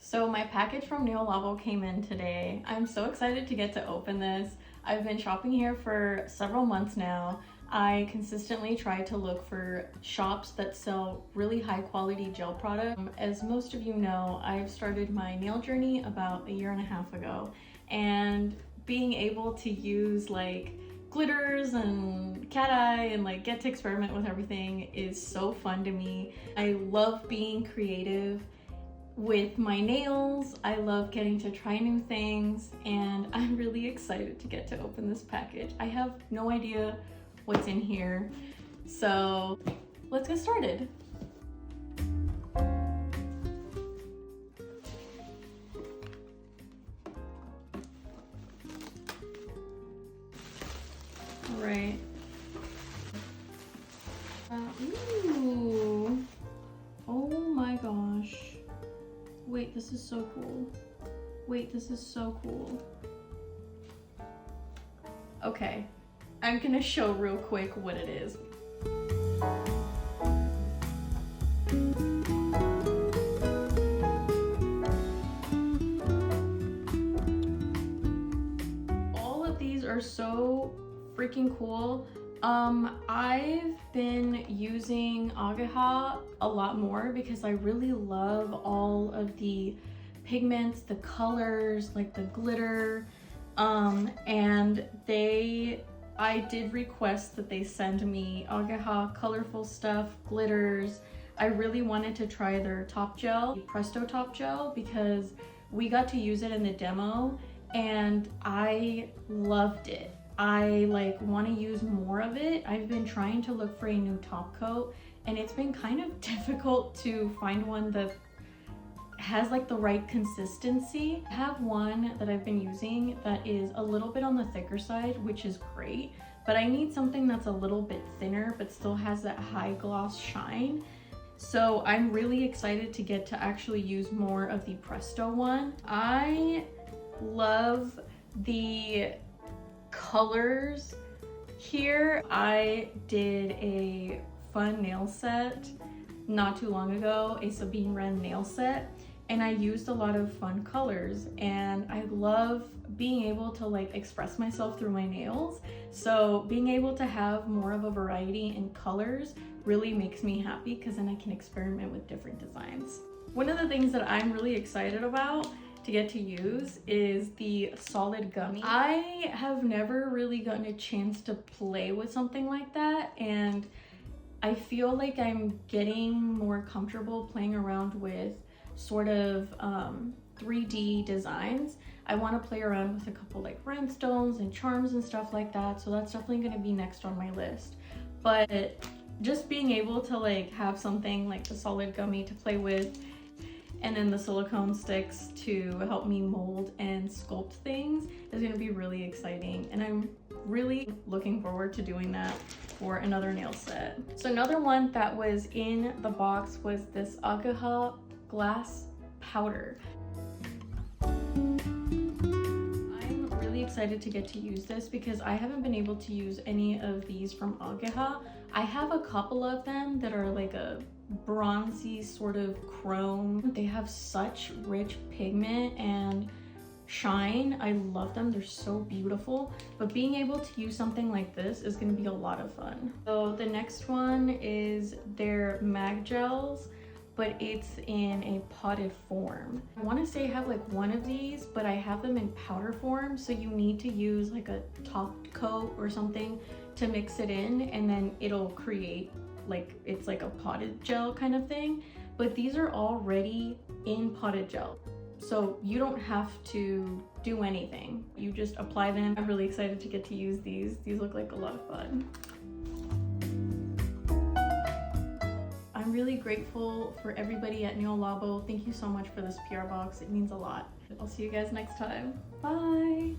So my package from Nail Labo came in today. I'm so excited to get to open this. I've been shopping here for several months now. I consistently try to look for shops that sell really high quality gel products. As most of you know, I've started my nail journey about 1.5 years ago, and being able to use like glitters and cat eye and like get to experiment with everything is so fun to me. I love being creative with my nails. I love getting to try new things, and I'm really excited to get to open this package. I have no idea what's in here, so let's get started. All right. Ooh. Oh my gosh. Wait, this is so cool. Wait, this is so cool. Okay, I'm gonna show real quick what it is. All of these are so freaking cool. I've been using Ageha a lot more because I really love all of the pigments, the colors, like the glitter, and I did request that they send me Ageha colorful stuff, glitters. I really wanted to try their top gel, Presto top gel, because we got to use it in the demo and I loved it. I like want to use more of it. I've been trying to look for a new top coat, and it's been kind of difficult to find one that has like the right consistency. I have one that I've been using that is a little bit on the thicker side, which is great, but I need something that's a little bit thinner but still has that high gloss shine. So I'm really excited to get to actually use more of the Presto one. I love the colors here. I did a fun nail set not too long ago, a Sabine Wren nail set, and I used a lot of fun colors, and I love being able to like express myself through my nails. So being able to have more of a variety in colors really makes me happy, because then I can experiment with different designs. One of the things that I'm really excited about to get to use is the solid gummy. I have never really gotten a chance to play with something like that, and I feel like I'm getting more comfortable playing around with sort of 3D designs. I want to play around with a couple like rhinestones and charms and stuff like that, so that's definitely going to be next on my list. But just being able to like have something like the solid gummy to play with, and then the silicone sticks to help me mold and sculpt things, is going to be really exciting, and I'm really looking forward to doing that for another nail set. So another one that was in the box was this Ageha glass powder. I'm really excited to get to use this because I haven't been able to use any of these from Ageha. I have a couple of them that are like a bronzy sort of chrome. They have such rich pigment and shine. I love them. They're so beautiful, but being able to use something like this is going to be a lot of fun. So the next one is their mag gels, but it's in a potted form. I want to say I have like one of these, but I have them in powder form, so you need to use like a top coat or something to mix it in, and then it'll create like it's like a potted gel kind of thing. But these are already in potted gel, so you don't have to do anything. You just apply them. I'm really excited to get to use these. These look like a lot of fun. I'm really grateful for everybody at Nail Labo. Thank you so much for this PR box. It means a lot. I'll see you guys next time. Bye.